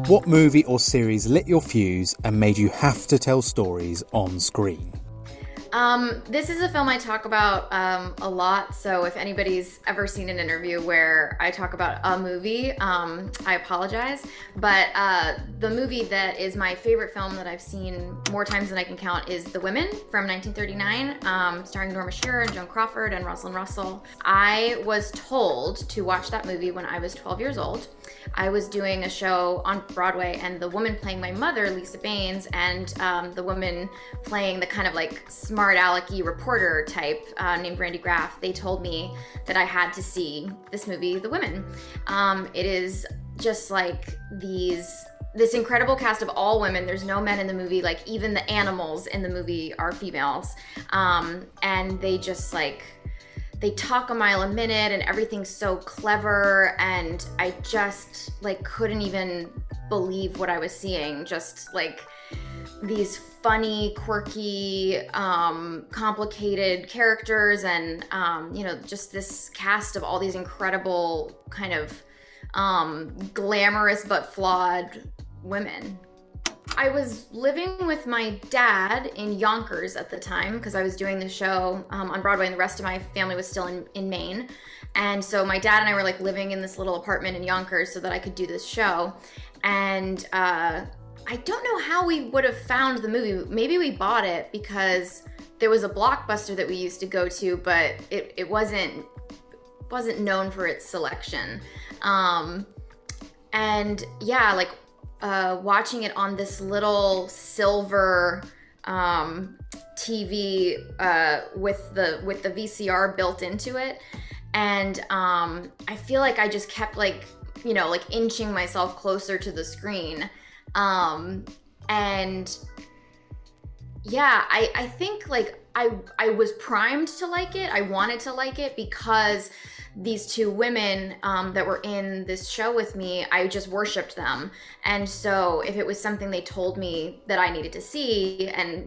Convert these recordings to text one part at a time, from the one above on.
What movie or series lit your fuse and made you have to tell stories on screen? This is a film I talk about a lot, so if anybody's ever seen an interview where I talk about a movie, I apologize. But the movie that is my favorite film that I've seen more times than I can count is The Women from 1939, starring Norma Shearer and Joan Crawford and Rosalind Russell. I was told to watch that movie when I was 12 years old. I was doing a show on Broadway, and the woman playing my mother, Lisa Baines, and the woman playing the kind of like smart alecky reporter type named Randy Graff, they told me that I had to see this movie, The Women. It is just like this incredible cast of all women. There's no men in the movie. Like even the animals in the movie are females, and they just they talk a mile a minute and everything's so clever, and I just couldn't even believe what I was seeing. Just these funny, quirky, complicated characters, and just this cast of all these incredible kind of glamorous but flawed women. I was living with my dad in Yonkers at the time because I was doing the show on Broadway, and the rest of my family was still in Maine. And so my dad and I were living in this little apartment in Yonkers so that I could do this show. And I don't know how we would have found the movie. Maybe we bought it because there was a Blockbuster that we used to go to, but it wasn't known for its selection. And yeah, watching it on this little silver TV with the VCR built into it, and I feel like I just kept inching myself closer to the screen, and yeah, I think I was primed to like it. I wanted to like it because these two women that were in this show with me, I just worshipped them. And so if it was something they told me that I needed to see, and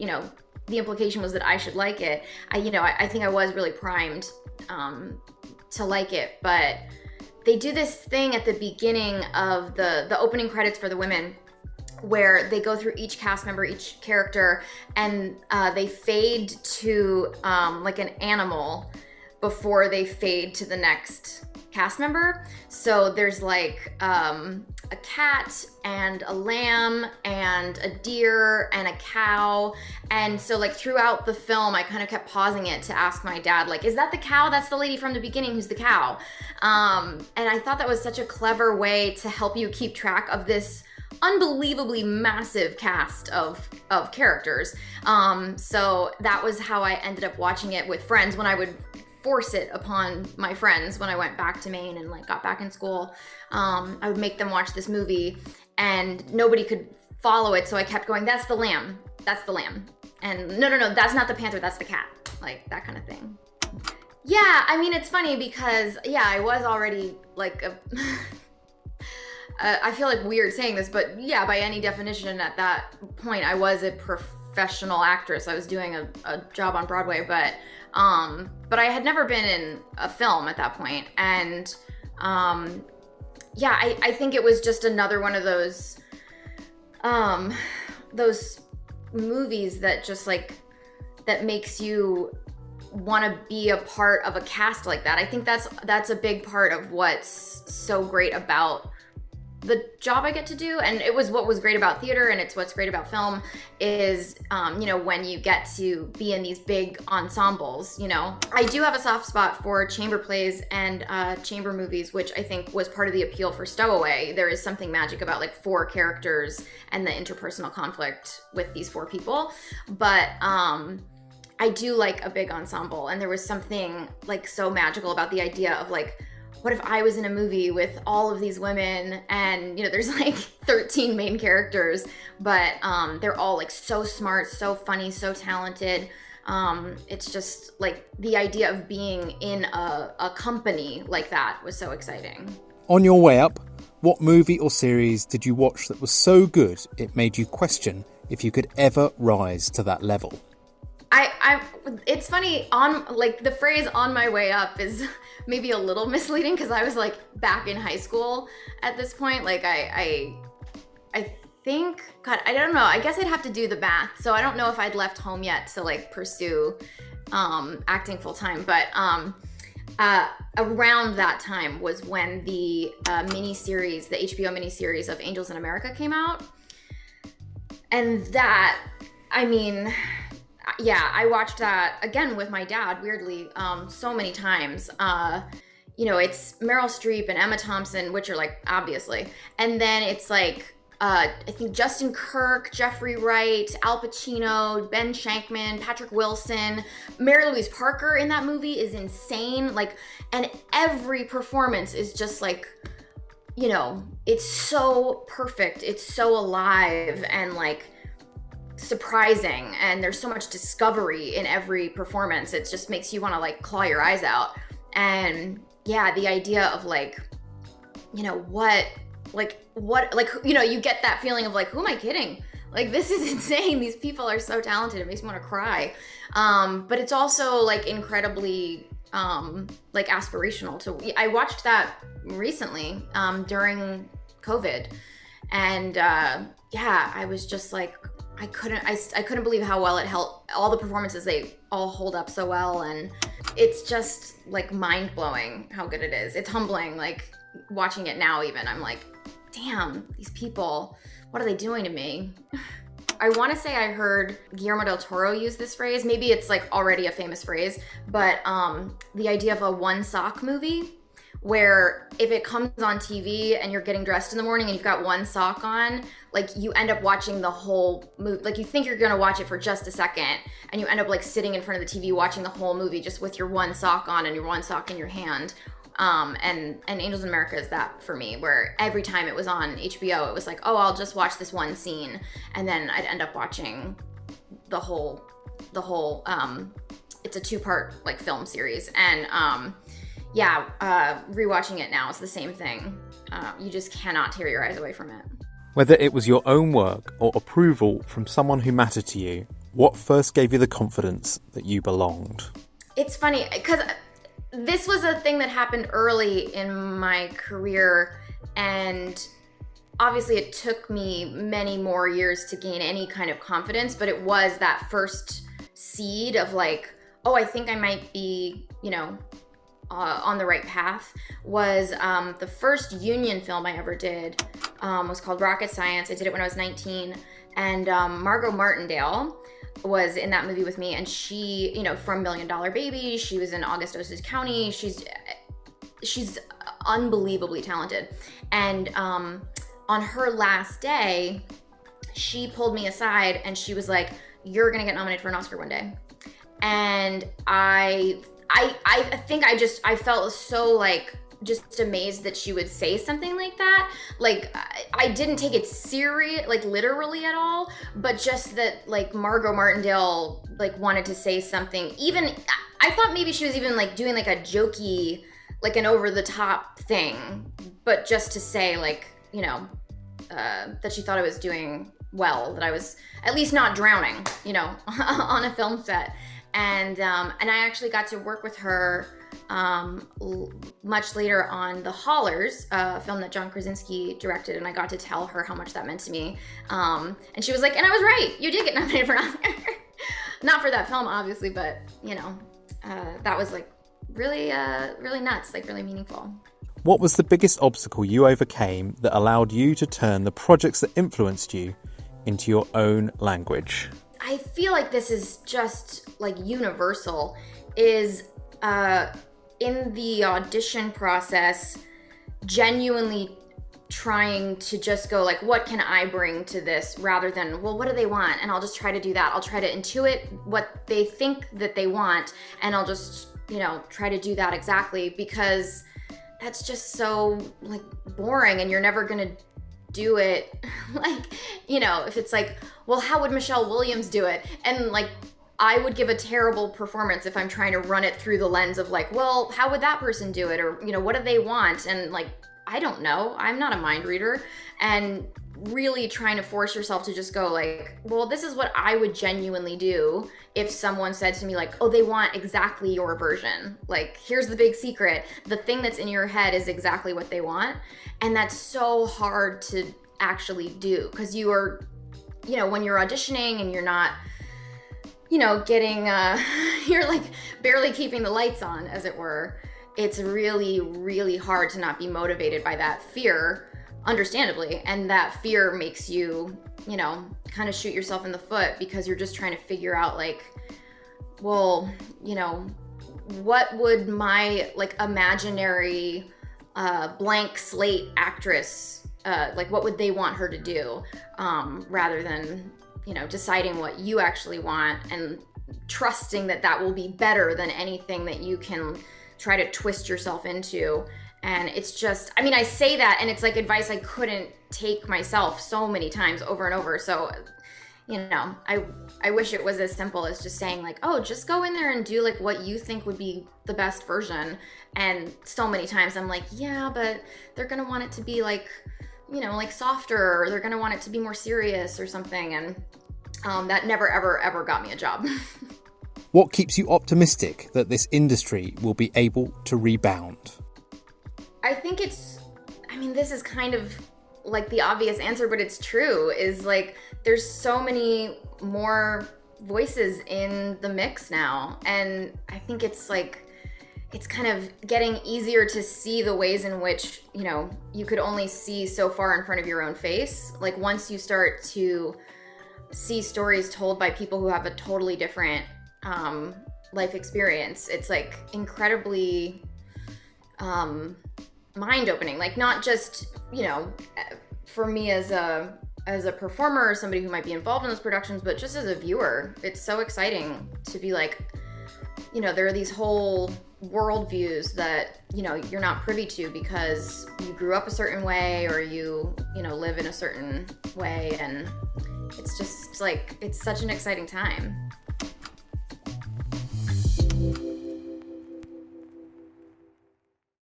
the implication was that I should like it, I think I was really primed to like it. But they do this thing at the beginning of the opening credits for The Women, where they go through each cast member, each character, and they fade to an animal before they fade to the next cast member. So there's a cat and a lamb and a deer and a cow. And so throughout the film, I kind of kept pausing it to ask my dad, is that the cow? That's the lady from the beginning who's the cow. And I thought that was such a clever way to help you keep track of this unbelievably massive cast of characters. So that was how I ended up watching it with friends when I would force it upon my friends when I went back to Maine and got back in school. I would make them watch this movie, and nobody could follow it, so I kept going, that's the lamb, and no, that's not the panther, that's the cat, that kind of thing. Yeah, I mean, it's funny because I was already I feel weird saying this, but yeah, by any definition at that point I was a professional actress. I was doing a job on Broadway, but I had never been in a film at that point. And I think it was just another one of those movies that just that makes you want to be a part of a cast like that. I think that's a big part of what's so great about the job I get to do, and it was what was great about theater, and it's what's great about film is when you get to be in these big ensembles. I do have a soft spot for chamber plays and chamber movies, which I think was part of the appeal for Stowaway. There is something magic about four characters and the interpersonal conflict with these four people, but I do like a big ensemble, and there was something so magical about the idea of what if I was in a movie with all of these women, and there's 13 main characters, but they're all so smart, so funny, so talented. It's just the idea of being in a company like that was so exciting. On your way up, what movie or series did you watch that was so good it made you question if you could ever rise to that level? It's funny, the phrase "on my way up" is maybe a little misleading because I was back in high school at this point. I God, I don't know. I guess I'd have to do the math. So I don't know if I'd left home yet to like pursue acting full time. But around that time was when the miniseries, the HBO miniseries of Angels in America came out. And that, I mean, yeah, I watched that again with my dad, weirdly, so many times. It's Meryl Streep and Emma Thompson, which are like, obviously. And then it's like, I think Justin Kirk, Jeffrey Wright, Al Pacino, Ben Shankman, Patrick Wilson, Mary Louise Parker in that movie is insane. Like, and every performance is just like, it's so perfect. It's so alive and like surprising. And there's so much discovery in every performance. It just makes you want to like claw your eyes out. And yeah, the idea of like, you get that feeling of like, who am I kidding? Like, this is insane. These people are so talented. It makes me want to cry. But it's also like incredibly like aspirational I watched that recently during COVID. And I was just like, I couldn't believe how well it held. All the performances, they all hold up so well. And it's just like mind blowing how good it is. It's humbling. Like watching it now, even I'm like, damn, these people, what are they doing to me? I want to say I heard Guillermo del Toro use this phrase. Maybe it's like already a famous phrase, but the idea of a one sock movie, where if it comes on TV and you're getting dressed in the morning and you've got one sock on, like you end up watching the whole movie. Like you think you're gonna watch it for just a second and you end up like sitting in front of the TV watching the whole movie just with your one sock on and your one sock in your hand. And Angels in America is that for me, where every time it was on HBO, it was like, oh, I'll just watch this one scene. And then I'd end up watching the whole, it's a 2-part like film series. And, rewatching it now is the same thing. You just cannot tear your eyes away from it. Whether it was your own work or approval from someone who mattered to you, what first gave you the confidence that you belonged? It's funny because this was a thing that happened early in my career, and obviously it took me many more years to gain any kind of confidence, but it was that first seed of like, oh, I think I might be, on the right path. Was the first union film I ever did was called Rocket Science. I did it when I was 19, and Margot Martindale was in that movie with me, and she, from $1 Million Baby, she was in August Osage County. She's unbelievably talented. And on her last day, she pulled me aside and she was like, you're gonna get nominated for an Oscar one day. And I think I felt so like just amazed that she would say something like that. Like I didn't take it serious, like literally at all, but just that like Margot Martindale like wanted to say something. Even I thought maybe she was even like doing like a jokey, like an over the top thing, but just to say like, that she thought I was doing well, that I was at least not drowning, on a film set. And I actually got to work with her much later on The Haulers, a film that John Krasinski directed, and I got to tell her how much that meant to me. And she was like, and I was right, you did get nominated for an Oscar. Not for that film, obviously, but, that was like really, really nuts, like really meaningful. What was the biggest obstacle you overcame that allowed you to turn the projects that influenced you into your own language? I feel like this is just like universal, is in the audition process, genuinely trying to just go like, what can I bring to this, rather than, well, what do they want? And I'll just try to do that. I'll try to intuit what they think that they want, and I'll just, try to do that exactly, because that's just so like boring, and you're never gonna do it. Like, if it's like, well, how would Michelle Williams do it? And like, I would give a terrible performance if I'm trying to run it through the lens of like, well, how would that person do it? Or, what do they want? And like, I don't know. I'm not a mind reader. And really trying to force yourself to just go like, well, this is what I would genuinely do if someone said to me like, oh, they want exactly your version. Like, here's the big secret. The thing that's in your head is exactly what they want. And that's so hard to actually do, because you are, when you're auditioning and you're not, getting, you're like barely keeping the lights on, as it were. It's really, really hard to not be motivated by that fear, understandably. And that fear makes you, kind of shoot yourself in the foot, because you're just trying to figure out like, well, what would my like imaginary blank slate actress, like what would they want her to do, rather than, deciding what you actually want and trusting that that will be better than anything that you can try to twist yourself into. And it's just, I say that and it's like advice I couldn't take myself so many times over and over. So, I wish it was as simple as just saying like, oh, just go in there and do like what you think would be the best version. And so many times I'm like, yeah, but they're going to want it to be like, like softer, or they're going to want it to be more serious or something. And that never, ever, ever got me a job. What keeps you optimistic that this industry will be able to rebound? I think this is kind of like the obvious answer, but it's true, is like there's so many more voices in the mix now. And I think it's like, it's kind of getting easier to see the ways in which, you could only see so far in front of your own face. Like once you start to see stories told by people who have a totally different life experience, it's like incredibly mind-opening. Like not just, for me as a performer or somebody who might be involved in those productions, but just as a viewer, it's so exciting to be like, there are these whole worldviews that, you're not privy to because you grew up a certain way, or you live in a certain way. And it's just like, it's such an exciting time.